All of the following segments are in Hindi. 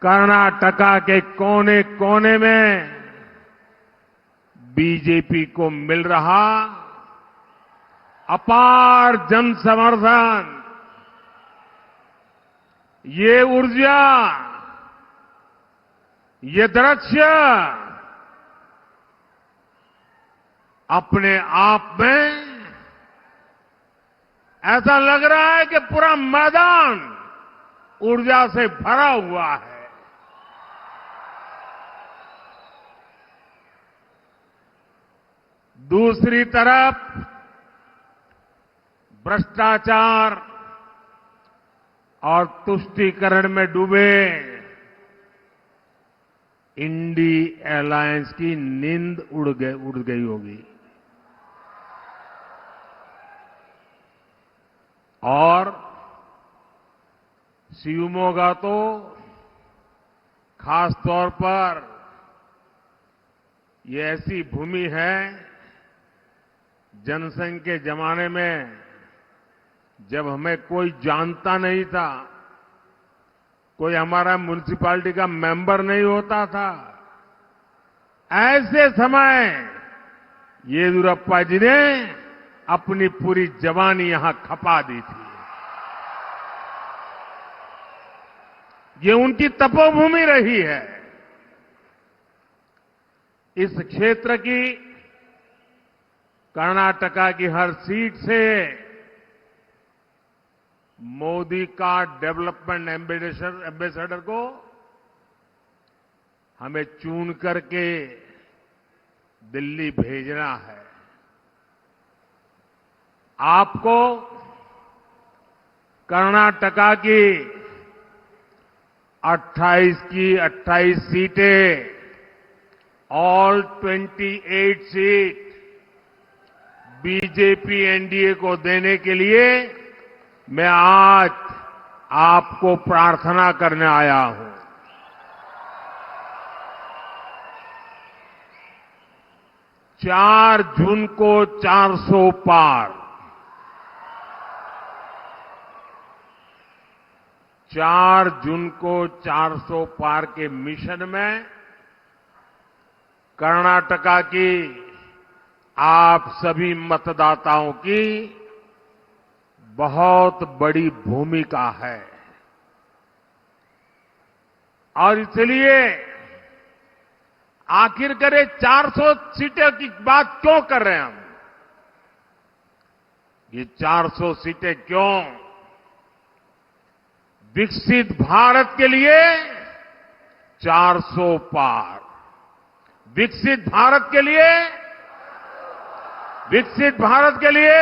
कर्नाटका के कोने कोने में बीजेपी को मिल रहा अपार जन समर्थन, ये ऊर्जा, ये दृश्य अपने आप में ऐसा लग रहा है कि पूरा मैदान ऊर्जा से भरा हुआ है। दूसरी तरफ भ्रष्टाचार और तुष्टीकरण में डूबे इंडी एलायंस की नींद उड़ गई होगी और शिवमोगा तो खास तौर पर ये ऐसी भूमि है, जनसंघ के जमाने में जब हमें कोई जानता नहीं था, कोई हमारा म्युनिसिपैलिटी का मेंबर नहीं होता था, ऐसे समय येदियुरप्पा जी ने अपनी पूरी जवानी यहां खपा दी थी। ये उनकी तपोभूमि रही है। इस क्षेत्र की, कर्नाटका की हर सीट से मोदी का डेवलपमेंट एम्बेसडर को हमें चुन करके दिल्ली भेजना है। आपको कर्नाटका की 28 की 28 सीटें, ऑल 28 सीट बीजेपी एनडीए को देने के लिए मैं आज आपको प्रार्थना करने आया हूं। 4 जून को 400 पार, 4 जून को 400 पार के मिशन में कर्नाटका की आप सभी मतदाताओं की बहुत बड़ी भूमिका है और इसलिए आखिर करे 400 सीटें की बात क्यों कर रहे हैं हम? ये 400 सीटें क्यों? विकसित भारत के लिए 400 पार, विकसित भारत के लिए, विकसित भारत के लिए,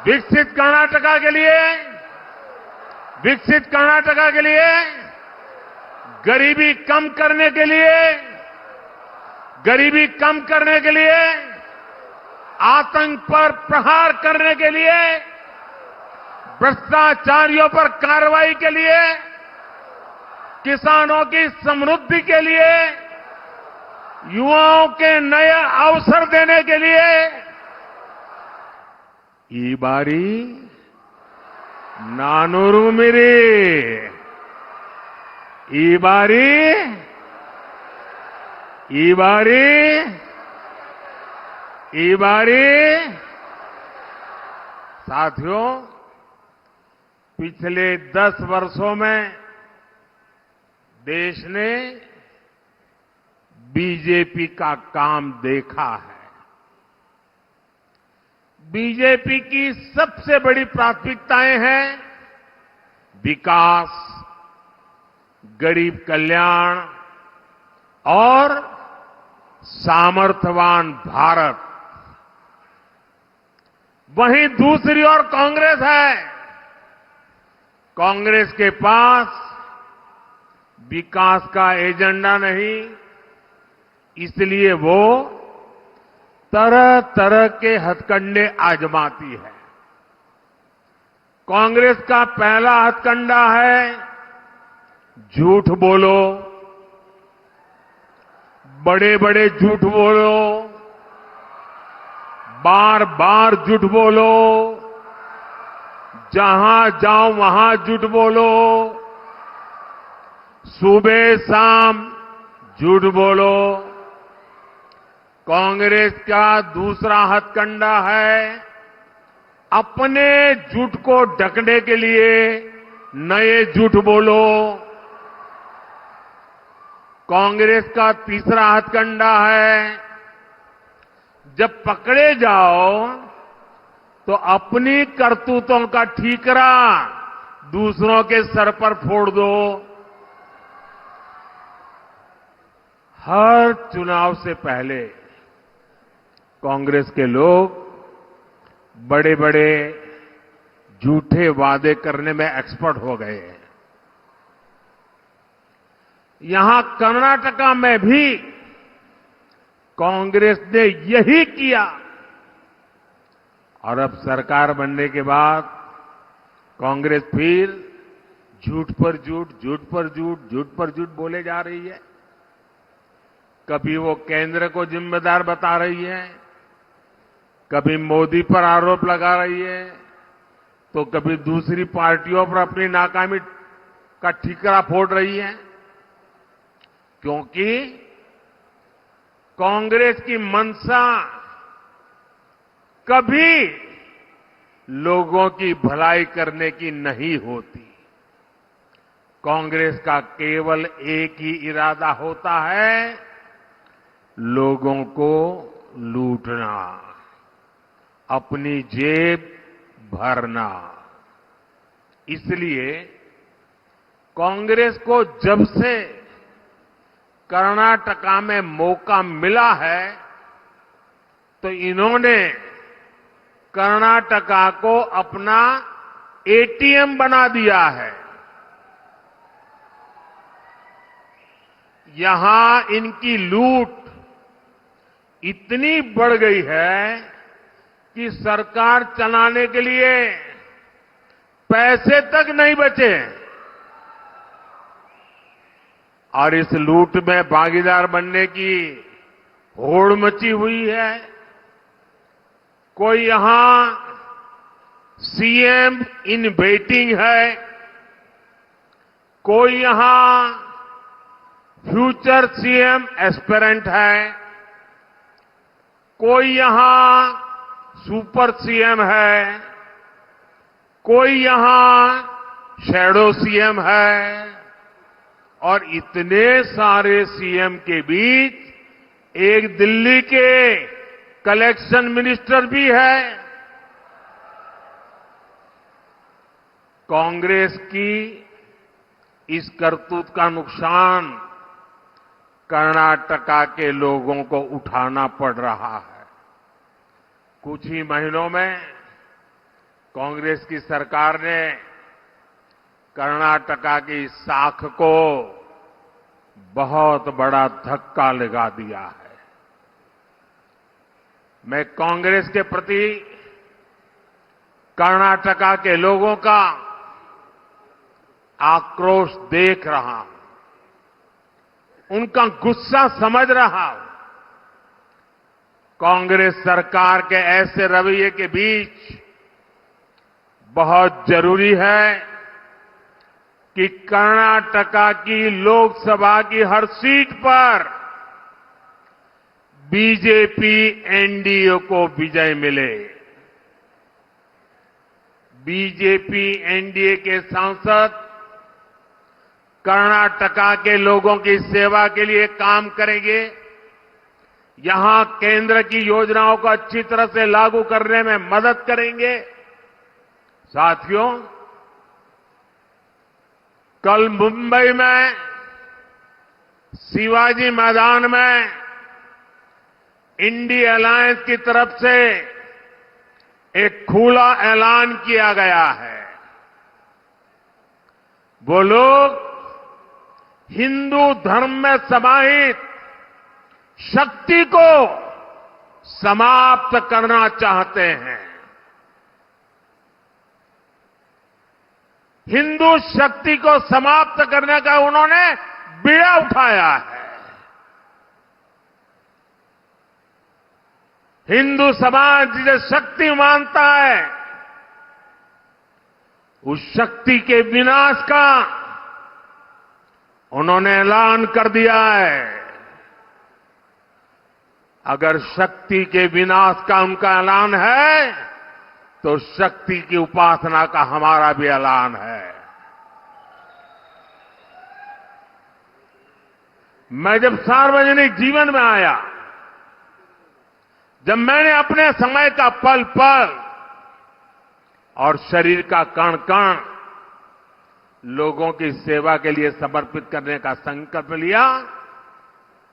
विकसित कर्नाटका के लिए, विकसित कर्नाटका के लिए, गरीबी कम करने के लिए, गरीबी कम करने के लिए, आतंक पर प्रहार करने के लिए, भ्रष्टाचारियों पर कार्रवाई के लिए, किसानों की समृद्धि के लिए, युवाओं के नए अवसर देने के लिए ई बारी नानूरू मेरे, ई बारी साथियों, पिछले 10 वर्षों में देश ने बीजेपी का काम देखा है। बीजेपी की सबसे बड़ी प्राथमिकताएं हैं विकास, गरीब कल्याण और सामर्थ्यवान भारत। वहीं दूसरी ओर कांग्रेस है। कांग्रेस के पास विकास का एजेंडा नहीं, इसलिए वो तरह तरह के हथकंडे आजमाती है। कांग्रेस का पहला हथकंडा है झूठ बोलो, बड़े बड़े झूठ बोलो, बार बार झूठ बोलो, जहां जाओ वहां झूठ बोलो, सुबह शाम झूठ बोलो। कांग्रेस का दूसरा हथकंडा है अपने झूठ को ढकने के लिए नए झूठ बोलो। कांग्रेस का तीसरा हथकंडा है जब पकड़े जाओ तो अपनी करतूतों का ठीकरा दूसरों के सर पर फोड़ दो। हर चुनाव से पहले कांग्रेस के लोग बड़े बड़े झूठे वादे करने में एक्सपर्ट हो गए हैं। यहां कर्नाटका में भी कांग्रेस ने यही किया और अब सरकार बनने के बाद कांग्रेस फिर झूठ पर झूठ, झूठ पर झूठ, झूठ पर झूठ बोले जा रही है। कभी वो केंद्र को जिम्मेदार बता रही है, कभी मोदी पर आरोप लगा रही है, तो कभी दूसरी पार्टियों पर अपनी नाकामी का ठीकरा फोड़ रही है। क्योंकि कांग्रेस की मंशा कभी लोगों की भलाई करने की नहीं होती। कांग्रेस का केवल एक ही इरादा होता है, लोगों को लूटना, अपनी जेब भरना। इसलिए कांग्रेस को जब से कर्नाटका में मौका मिला है तो इन्होंने कर्नाटका को अपना एटीएम बना दिया है। यहां इनकी लूट इतनी बढ़ गई है कि सरकार चलाने के लिए पैसे तक नहीं बचे और इस लूट में भागीदार बनने की होड़ मची हुई है। कोई यहां सीएम इन वेटिंग है, कोई यहां फ्यूचर सीएम एस्पिरेंट है, कोई यहां सुपर सीएम है, कोई यहां शैडो सीएम है और इतने सारे सीएम के बीच एक दिल्ली के कलेक्शन मिनिस्टर भी है। कांग्रेस की इस करतूत का नुकसान कर्नाटका के लोगों को उठाना पड़ रहा है। कुछ ही महीनों में कांग्रेस की सरकार ने कर्नाटका की साख को बहुत बड़ा धक्का लगा दिया है। मैं कांग्रेस के प्रति कर्नाटका के लोगों का आक्रोश देख रहा हूं, उनका गुस्सा समझ रहा हूं। कांग्रेस सरकार के ऐसे रवैये के बीच बहुत जरूरी है कि कर्नाटका की लोकसभा की हर सीट पर बीजेपी एनडीए को विजय मिले। बीजेपी एनडीए के सांसद कर्नाटका के लोगों की सेवा के लिए काम करेंगे, यहां केंद्र की योजनाओं को अच्छी तरह से लागू करने में मदद करेंगे। साथियों, कल मुंबई में शिवाजी मैदान में इंडिया अलायंस की तरफ से एक खुला ऐलान किया गया है। वो लोग हिंदू धर्म में समाहित शक्ति को समाप्त करना चाहते हैं। हिंदू शक्ति को समाप्त करने का उन्होंने बीड़ा उठाया है। हिंदू समाज जिसे शक्ति मानता है, उस शक्ति के विनाश का उन्होंने ऐलान कर दिया है, अगर शक्ति के विनाश का उनका ऐलान है तो शक्ति की उपासना का हमारा भी ऐलान है। मैं जब सार्वजनिक जीवन में आया, जब मैंने अपने समय का पल पल और शरीर का कण कण लोगों की सेवा के लिए समर्पित करने का संकल्प लिया,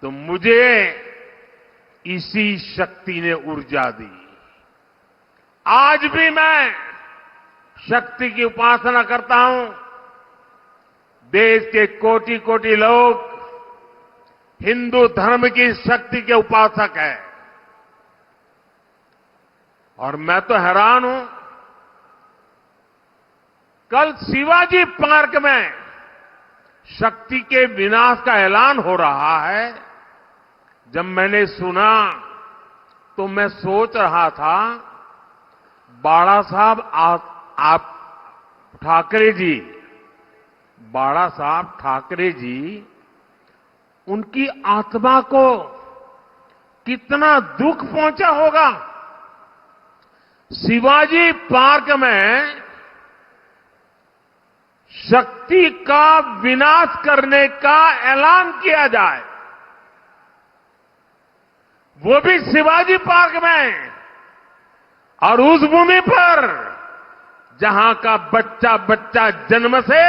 तो मुझे इसी शक्ति ने ऊर्जा दी। आज भी मैं शक्ति की उपासना करता हूं। देश के कोटि कोटि लोग हिंदू धर्म की शक्ति के उपासक हैं, और मैं तो हैरान हूं, कल शिवाजी पार्क में शक्ति के विनाश का ऐलान हो रहा है। जब मैंने सुना तो मैं सोच रहा था, बाला साहब आप ठाकरे जी, बाला साहब ठाकरे जी, उनकी आत्मा को कितना दुख पहुंचा होगा। शिवाजी पार्क में शक्ति का विनाश करने का ऐलान किया जाए, वो भी शिवाजी पार्क में, और उस भूमि पर जहां का बच्चा बच्चा जन्म से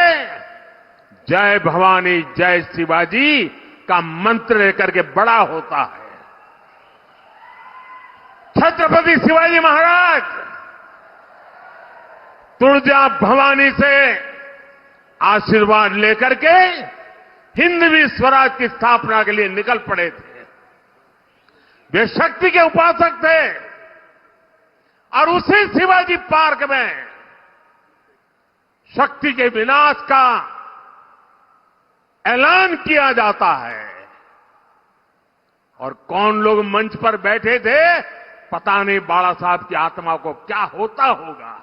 जय भवानी जय शिवाजी का मंत्र लेकर के बड़ा होता है। छत्रपति शिवाजी महाराज तुळजा भवानी से आशीर्वाद लेकर के हिंदवी स्वराज की स्थापना के लिए निकल पड़े थे। वे शक्ति के उपासक थे, और उसी शिवाजी पार्क में शक्ति के विनाश का ऐलान किया जाता है। और कौन लोग मंच पर बैठे थे, पता नहीं बाला साहब की आत्मा को क्या होता होगा।